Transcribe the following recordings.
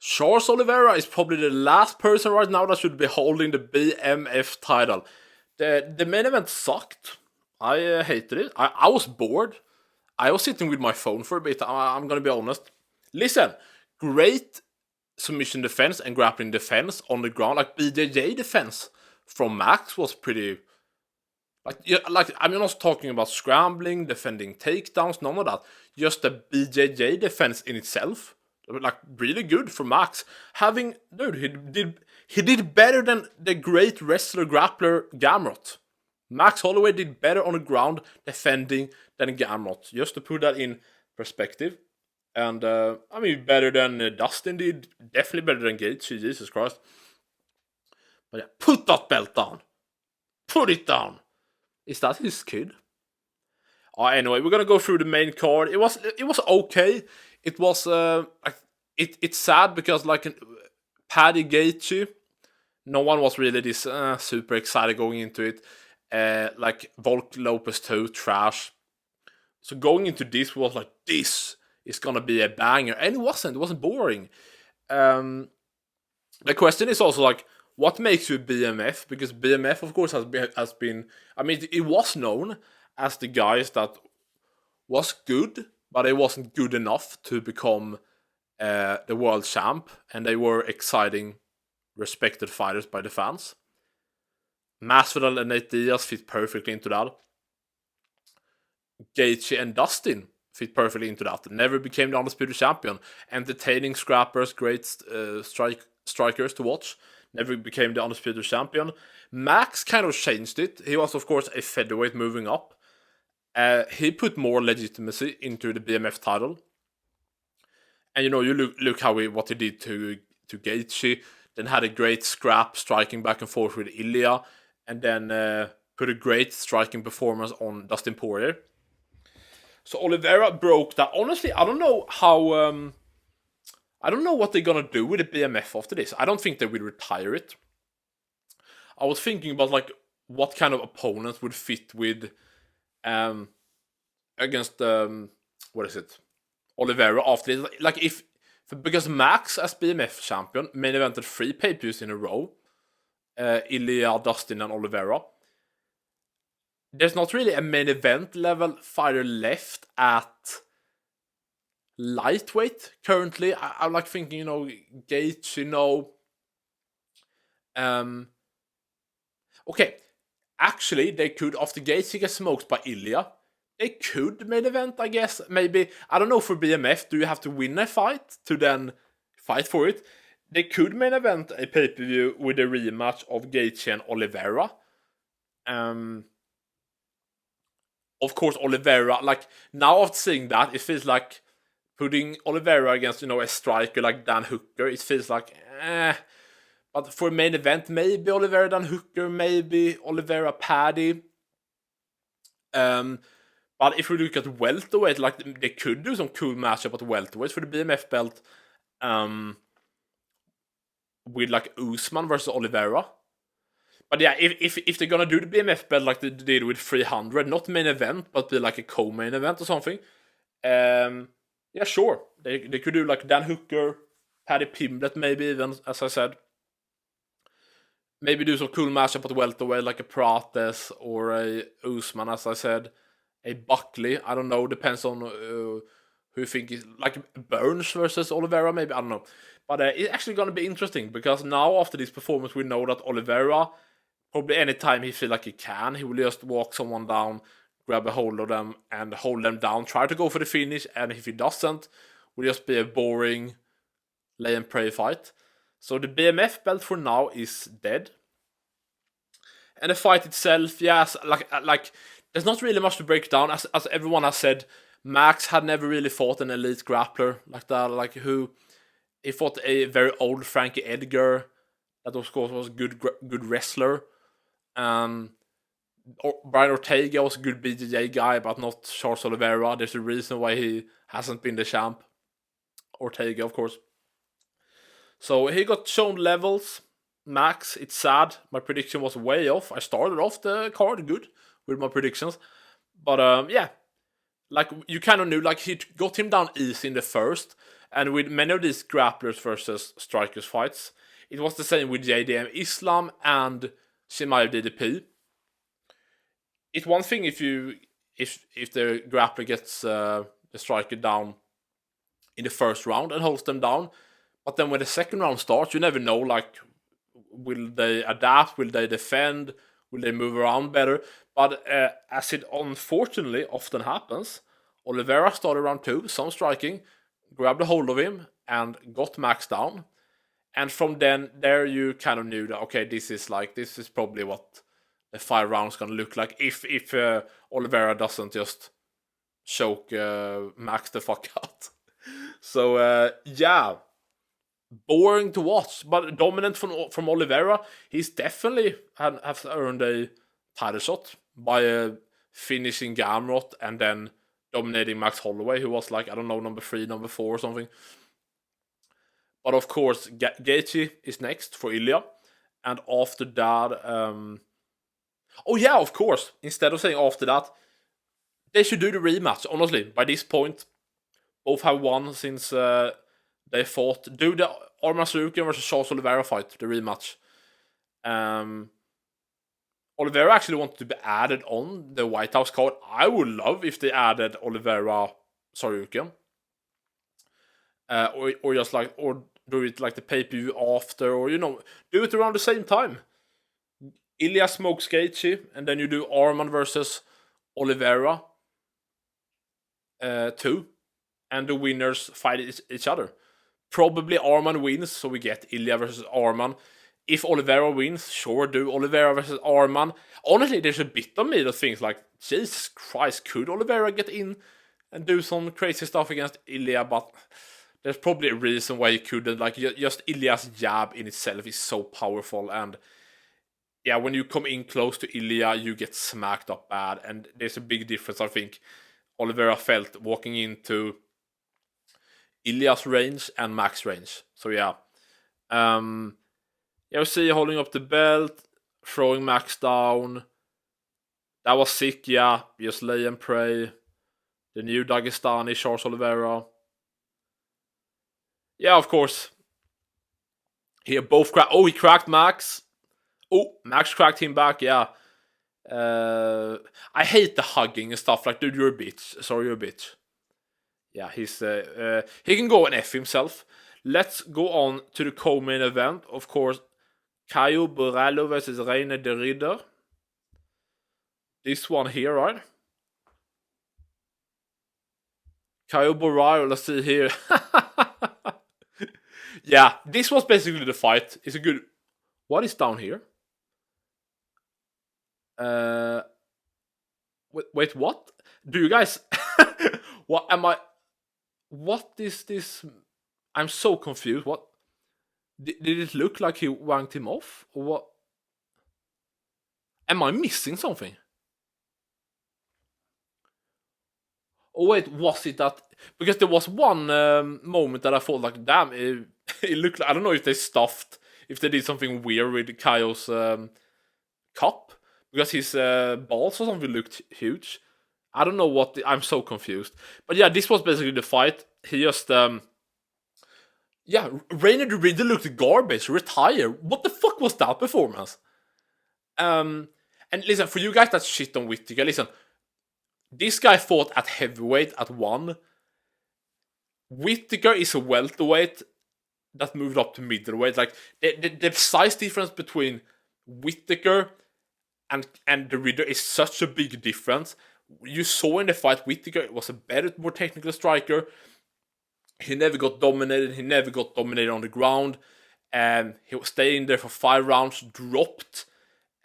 Charles Oliveira is probably the last person right now that should be holding the BMF title. The main event sucked. I hated it. I was bored. I was sitting with my phone for a bit. I'm gonna be honest. Listen, great submission defense and grappling defense on the ground. Like BJJ defense from Max was pretty. I'm not talking about scrambling, defending takedowns, none of that. Just the BJJ defense in itself, like really good for Max. He did better than the great wrestler grappler Gamrot. Max Holloway did better on the ground defending than Gamrot. Just to put that in perspective. And better than Dustin did. Definitely better than Gaethje. Jesus Christ. But yeah, put that belt down. Put it down. Is that his kid? Anyway, we're gonna go through the main card. It was okay. It was it's sad because Paddy Gaethje, no one was really this super excited going into it. Volk Lopez 2, trash. So going into this was like, this is gonna be a banger, and it wasn't. It wasn't boring. The question is also like, what makes you a BMF? Because BMF, of course, has been. It was known as the guys that was good, but it wasn't good enough to become the world champ, and they were exciting, respected fighters by the fans. Masvidal and Nate Diaz fit perfectly into that. Gaethje and Dustin fit perfectly into that. Never became the undisputed champion. Entertaining scrappers, great strikers to watch. Never became the undisputed champion. Max kind of changed it. He was, of course, a featherweight moving up. He put more legitimacy into the BMF title. And you look what he did to Gaethje. Then had a great scrap striking back and forth with Ilya. And then put a great striking performance on Dustin Poirier. So Oliveira broke that. Honestly, I don't know how. I don't know what they're gonna do with the BMF after this. I don't think they will retire it. I was thinking about what kind of opponents would fit with against Oliveira after this. Because Max as BMF champion main evented 3 pay-per-views in a row. Ilya, Dustin, and Oliveira. There's not really a main event level fighter left at lightweight currently. I'm thinking, Gaethje, okay, actually they could, after Gaethje gets smoked by Ilya, they could main event, I guess. Maybe, I don't know, for BMF, do you have to win a fight to then fight for it? They could main event a pay-per-view with a rematch of Gaethje and Oliveira. Of course, Oliveira, now after seeing that, it feels like putting Oliveira against, a striker like Dan Hooker, it feels like, But for a main event, maybe Oliveira Dan Hooker, maybe Oliveira Paddy. But if we look at welterweight, they could do some cool matchup at welterweight for the BMF belt. With Usman versus Oliveira. But yeah, if they're gonna do the BMF belt like they did with 300, not main event, but be a co-main event or something. Yeah, sure. They could do Dan Hooker, Paddy Pimblett, maybe even, as I said. Maybe do some cool matchup at welterweight, like a Prates or a Usman, as I said. A Buckley, I don't know, depends on who you think is, Burns versus Oliveira, maybe, I don't know. But it's actually going to be interesting, because now after this performance, we know that Oliveira, probably anytime he feels like he can, he will just walk someone down, grab a hold of them, and hold them down, try to go for the finish, and if he doesn't, will just be a boring lay and pray fight. So the BMF belt for now is dead. And the fight itself, yes, there's not really much to break down. As everyone has said, Max had never really fought an elite grappler like that, he fought a very old Frankie Edgar, that of course was a good wrestler. Brian Ortega was a good BJJ guy, but not Charles Oliveira. There's a reason why he hasn't been the champ. Ortega, of course. So he got shown levels. Max, it's sad. My prediction was way off. I started off the card good with my predictions. But yeah. You kind of knew, he got him down easy in the first. And with many of these grapplers versus strikers fights, it was the same with JDM Islam and Chimaev DDP. It's one thing if the grappler gets the striker down in the first round and holds them down, but then when the second round starts, you never know, like, will they adapt, will they defend, will they move around better? But as it unfortunately often happens, Oliveira started round 2, some striking, grabbed a hold of him and got Max down. And from there you kind of knew that, okay, this is probably what the 5 rounds gonna look like if Oliveira doesn't just choke Max the fuck out. So yeah, boring to watch, but dominant from Oliveira. He's definitely has earned a title shot by finishing Gamrot and then dominating Max Holloway, who was like, I don't know, number 3, number 4 or something. But of course, Gaethje is next for Ilya. And after that... oh yeah, of course. Instead of saying after that, they should do the rematch. Honestly, by this point, both have won since they fought. Do the Arman Tsarukyan versus Charles Oliveira fight, the rematch. Oliveira actually wanted to be added on the White House card. I would love if they added Oliveira Tsarukyan. Or just like, or do it like the pay-per-view after, or do it around the same time. Ilya smokes Gaethje, and then you do Arman versus Oliveira 2, and the winners fight each other. Probably Arman wins, so we get Ilya versus Arman. If Oliveira wins, sure, do Oliveira versus Arman. Honestly, there's a bit of me that thinks like, Jesus Christ, could Oliveira get in and do some crazy stuff against Ilya? But there's probably a reason why he couldn't. Like, just Ilya's jab in itself is so powerful, and yeah, when you come in close to Ilya, you get smacked up bad, and there's a big difference, I think, Oliveira felt walking into Ilya's range and Max range. So yeah. UFC holding up the belt, throwing Max down. That was sick, yeah. Just lay and pray. The new Dagestani, Charles Oliveira. Yeah, of course. Here, both cracked. Oh, he cracked Max. Oh, Max cracked him back, yeah. I hate the hugging and stuff. Like, dude, you're a bitch. Sorry, you're a bitch. Yeah, he can go and F himself. Let's go on to the co-main event. Of course, Caio Borralho versus Reinier de Ridder. This one here, right? Caio Borralho, let's see here. Yeah, this was basically the fight. It's a good... What is down here? Wait, what? Do you guys... What am I... What is this? I'm so confused. What? Did it look like he wanked him off? Or what? Am I missing something? Oh wait, was it that? Because there was one moment that I thought like, damn, it looked like, I don't know if they stuffed, if they did something weird with Caio's cup, because his balls or something looked huge. I don't know what, I'm so confused. But yeah, this was basically the fight. He just, yeah, Reinier de Ridder looked garbage, retire. What the fuck was that performance? And listen, for you guys that shit on Whittaker, listen, this guy fought at heavyweight at 1. Whittaker is a welterweight that moved up to middleweight. Like, the size difference between Whittaker and de Ridder is such a big difference. You saw in the fight, Whittaker was a better, more technical striker. He never got dominated. He never got dominated on the ground. He was staying there for 5 rounds, dropped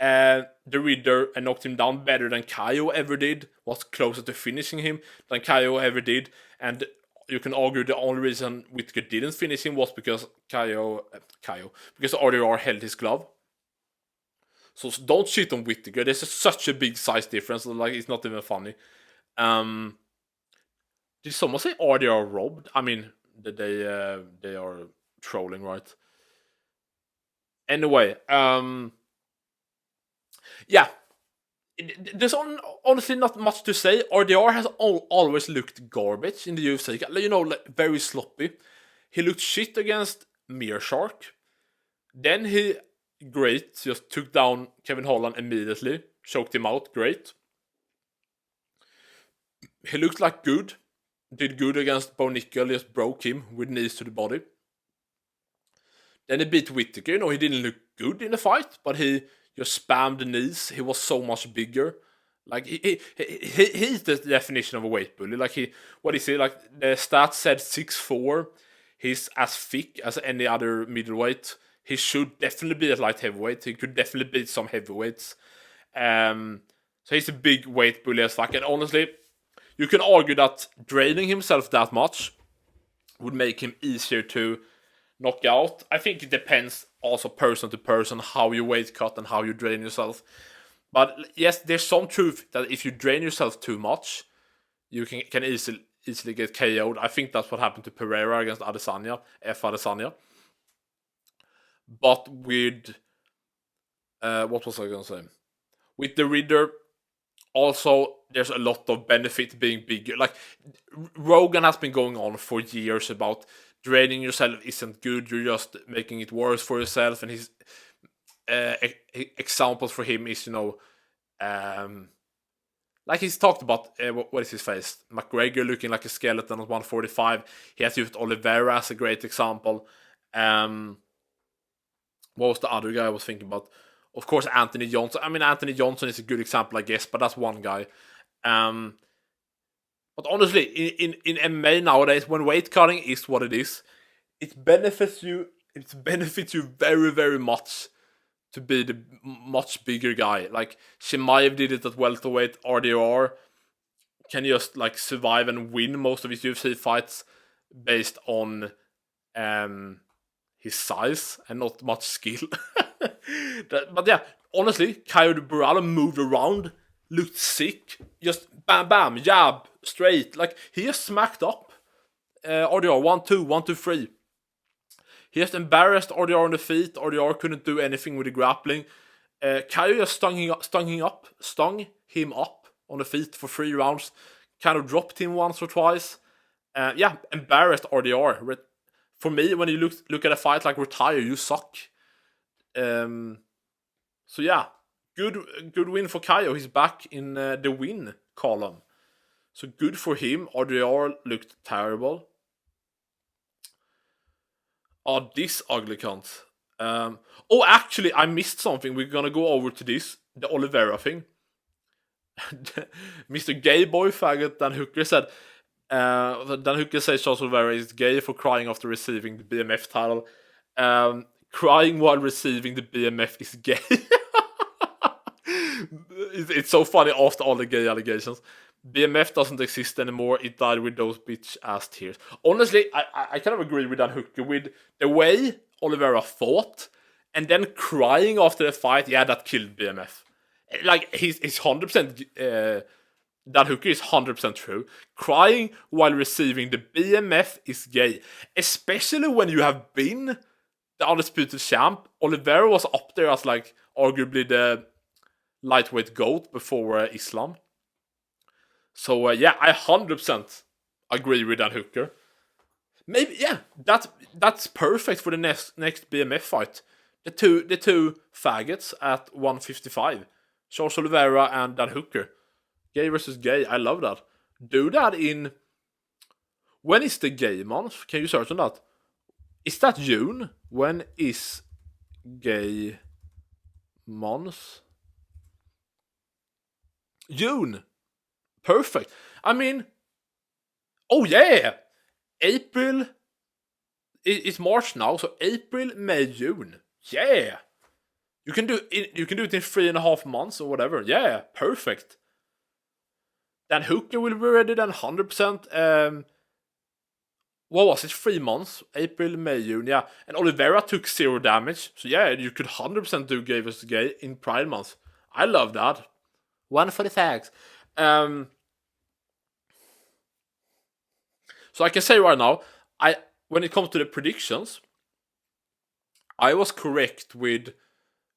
de Ridder and knocked him down better than Caio ever did. Was closer to finishing him than Caio ever did. And you can argue the only reason Whittaker didn't finish him was because because RDR held his glove. So don't shit on Whittaker. There's such a big size difference. Like, it's not even funny. Did someone say RDR robbed? I mean, they are trolling, right? Anyway, yeah. There's honestly not much to say. RDR has always looked garbage in the UFC. You know, like, very sloppy. He looked shit against Mearshark. Then he, great, just took down Kevin Holland immediately. Choked him out, great. He looked like good. Did good against Bo Nickel, just broke him with knees to the body. Then he beat Whittaker. You know, he didn't look good in the fight, but he just spammed the knees. He was so much bigger. Like, he's the definition of a weight bully. Like, what is he? Like, the stats said 6'4". He's as thick as any other middleweight. He should definitely be at light heavyweight. He could definitely beat some heavyweights. So he's a big weight bully as fuck. And honestly, you can argue that draining himself that much would make him easier to knock out. I think it depends also person to person how you weight cut and how you drain yourself. But yes, there's some truth that if you drain yourself too much, you can easily get KO'd. I think that's what happened to Pereira against Adesanya, Adesanya. But with what was I gonna say? With the Ridder, also there's a lot of benefit being bigger. Like, Rogan has been going on for years about draining yourself isn't good. You're just making it worse for yourself. And his examples for him is, like he's talked about, what is his face? McGregor looking like a skeleton at 145. He has used Oliveira as a great example. What was the other guy I was thinking about? Of course, Anthony Johnson. I mean, Anthony Johnson is a good example, I guess, but that's one guy. But honestly, in MMA nowadays, when weight cutting is what it is, it benefits you. It benefits you very, very much to be the much bigger guy. Like Chimaev did it at welterweight. RDR can just like survive and win most of his UFC fights based on his size and not much skill. But yeah, honestly, Caio Borralho moved around, looked sick, just bam bam, jab, straight. Like, he just smacked up RDR 1-2, 1-2-3. He just embarrassed RDR on the feet. RDR couldn't do anything with the grappling. Caio just stung him up on the feet for 3 rounds. Kind of dropped him once or twice. Embarrassed RDR. For me, when you look at a fight like Retire, you suck. So yeah, good win for Caio. He's back in the win column. So good for him. RDR looked terrible. Oh, this ugly cunt. Actually, I missed something. We're gonna go over to this. The Oliveira thing. Mr. Gay Boy Faggot Dan Hooker said, Dan Hooker says Charles Oliveira is gay for crying after receiving the BMF title. Crying while receiving the BMF is gay. It's so funny after all the gay allegations. BMF doesn't exist anymore. It died with those bitch ass tears. Honestly, I kind of agree with Dan Hooker with the way Oliveira fought and then crying after the fight. Yeah, that killed BMF. Like, he's 100%. Dan Hooker is 100% true. Crying while receiving the BMF is gay, especially when you have been the undisputed champ. Oliveira was up there as like arguably the lightweight GOAT before Islam. So I 100% agree with Dan Hooker. Maybe that's perfect for the next BMF fight. The two faggots at 155, Charles Oliveira and Dan Hooker. Gay versus gay. I love that. Do that in... When is the gay month? Can you search on that? Is that June? When is gay month? June. Perfect. I mean... Oh yeah! April... It's March now, so April, May, June. Yeah! You can do it in 3.5 months or whatever. Yeah, perfect. Dan Hooker will be ready then 100%. What was it? 3 months? April, May, June, yeah. And Oliveira took 0 damage. So yeah, you could 100% do gay vs. gay in Pride month. I love that. One for the fags. So I can say right now, when it comes to the predictions, I was correct with...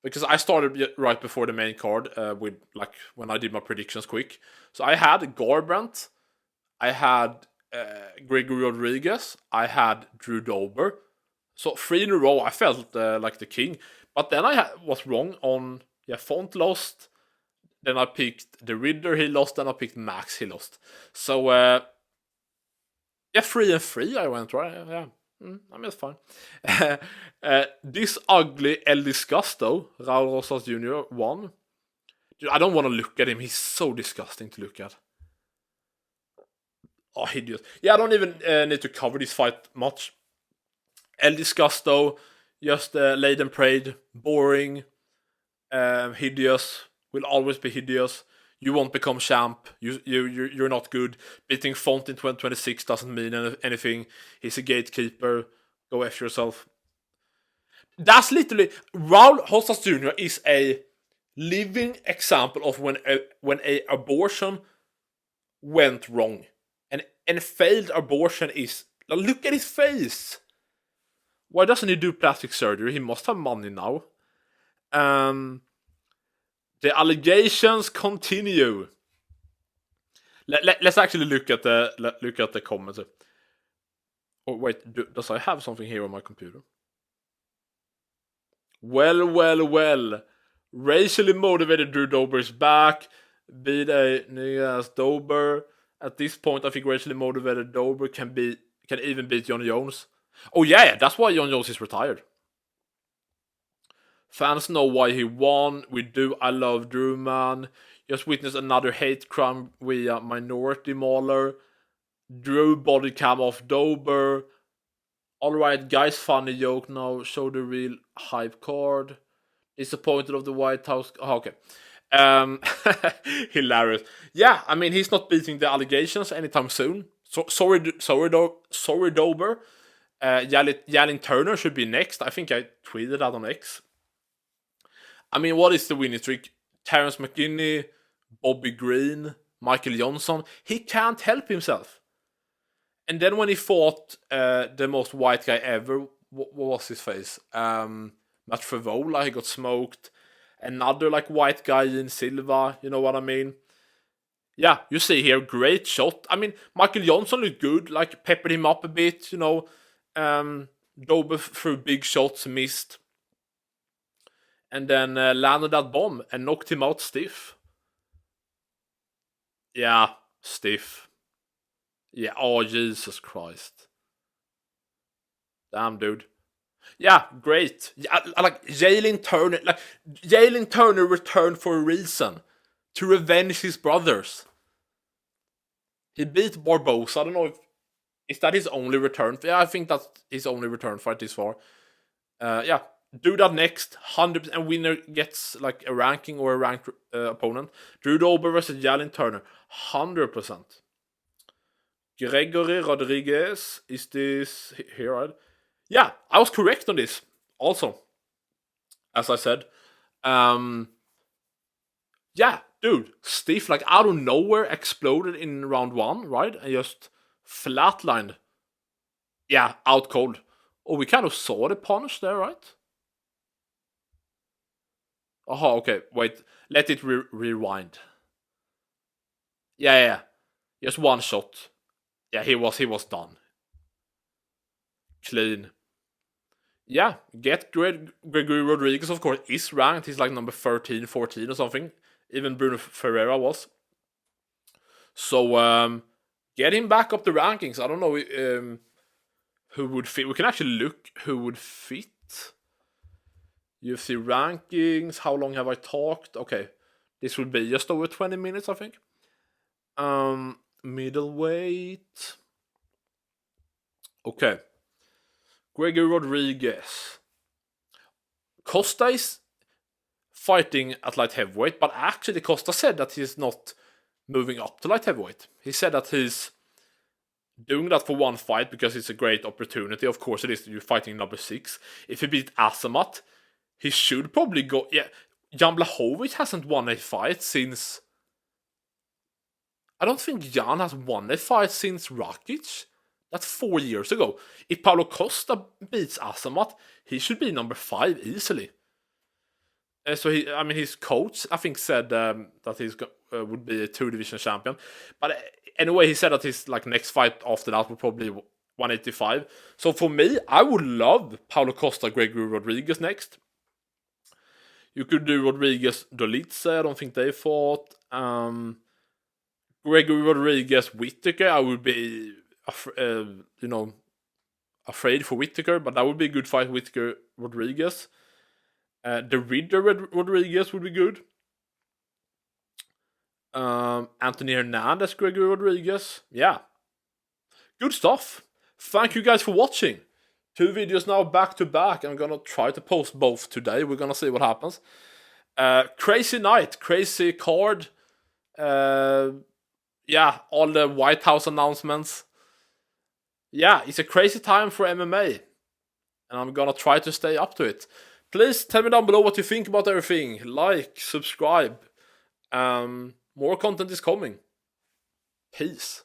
Because I started right before the main card with like when I did my predictions quick. So I had Garbrandt, I had Gregory Rodrigues. I had Drew Dober. So 3 in a row, I felt like the king. But then I was wrong on, Font lost. Then I picked the Ridder, he lost. Then I picked Max, he lost. So, 3 and 3 I went, right? Yeah. I mean, it's fine. This ugly El Disgusto, Raul Rosas Jr., won. Dude, I don't want to look at him. He's so disgusting to look at. Oh, hideous. Yeah, I don't even need to cover this fight much. El Disgusto, just laid and prayed, boring, hideous, will always be hideous. You won't become champ. You're not good. Beating Font in 2026 doesn't mean anything. He's a gatekeeper. Go F yourself. That's literally... Raul Rosas Jr. is a living example of when a abortion went wrong. And failed abortion is... Look at his face! Why doesn't he do plastic surgery? He must have money now. The allegations continue. Let's actually look at the comments. Oh wait, does I have something here on my computer? Well. Racially motivated Drew Dober is back. Beat a new-ass Dober. At this point, I think racially motivated Dober can even beat Jon Jones. Oh yeah, that's why Jon Jones is retired. Fans know why he won. We do. I love Drew, man. Just witnessed another hate crime via minority mauler. Drew body cam off Dober. Alright, guys, funny joke now. Show the real hype card. Disappointed of the White House. Oh, okay. Hilarious. Yeah, I mean, he's not beating the allegations anytime soon. So, sorry, Dober. Yalin Turner should be next. I think I tweeted that on X. I mean, what is the winning streak? Terrence McKinney, Bobby Green, Michael Johnson. He can't help himself. And then when he fought the most white guy ever, what was his face? Matt Frevola, he got smoked. Another white guy in Silva, you know what I mean? Yeah, you see here, great shot. I mean, Michael Johnson looked good, peppered him up a bit, you know. Dober threw big shots, missed. And then landed that bomb and knocked him out stiff. Yeah, stiff. Yeah, oh, Jesus Christ. Damn, dude. Yeah, great. Yeah, Jalen Turner. Jalen Turner returned for a reason. To revenge his brothers. He beat Barbosa. I don't know if... Is that his only return? Yeah, I think that's his only return fight this far. Yeah. Do that next. 100%. And winner gets a ranking or a ranked opponent. Drew Dober versus Jalen Turner. 100%. Gregory Rodrigues. Is this here, right? Yeah, I was correct on this. Also, as I said. Yeah, dude. Stiff, out of nowhere, exploded in round 1, right? And just flatlined. Yeah, out cold. Oh, we kind of saw the punish there, right? Oh, okay. Wait. Let it rewind. Yeah. Just one shot. Yeah, he was done. Clean. Yeah, get Gregory Rodrigues, of course, is ranked. He's number 13, 14 or something. Even Bruno Ferreira was. So, get him back up the rankings. I don't know who would fit. We can actually look who would fit. UFC rankings. How long have I talked? Okay. This would be just over 20 minutes, I think. Middleweight. Okay. Gregory Rodrigues. Costa is fighting at light heavyweight, but actually Costa said that he's not moving up to light heavyweight. He said that he's doing that for one fight because it's a great opportunity. Of course it is. You're fighting number 6. If he beat Asamat, he should probably go... Yeah, Jan Blachowicz hasn't won a fight since... I don't think Jan has won a fight since Rakic. That's 4 years ago. If Paulo Costa beats Asamat, he should be number 5 easily. So his coach, I think, said that he's would be a 2-division champion. But anyway, he said that his next fight after that would probably 185. So for me, I would love Paulo Costa, Gregory Rodrigues next. You could do Rodrigues Dolice. I don't think they fought. Gregory Rodrigues Whittaker. I would be afraid for Whittaker, but that would be a good fight. Whittaker Rodrigues. The Ridder Rodrigues would be good. Anthony Hernandez, Gregory Rodrigues. Yeah. Good stuff. Thank you guys for watching. 2 videos now back to back. I'm gonna try to post both today. We're gonna see what happens. Crazy night. Crazy card. Yeah, all the White House announcements. Yeah, it's a crazy time for MMA. And I'm gonna try to stay up to it. Please tell me down below what you think about everything. Like, subscribe. More content is coming. Peace.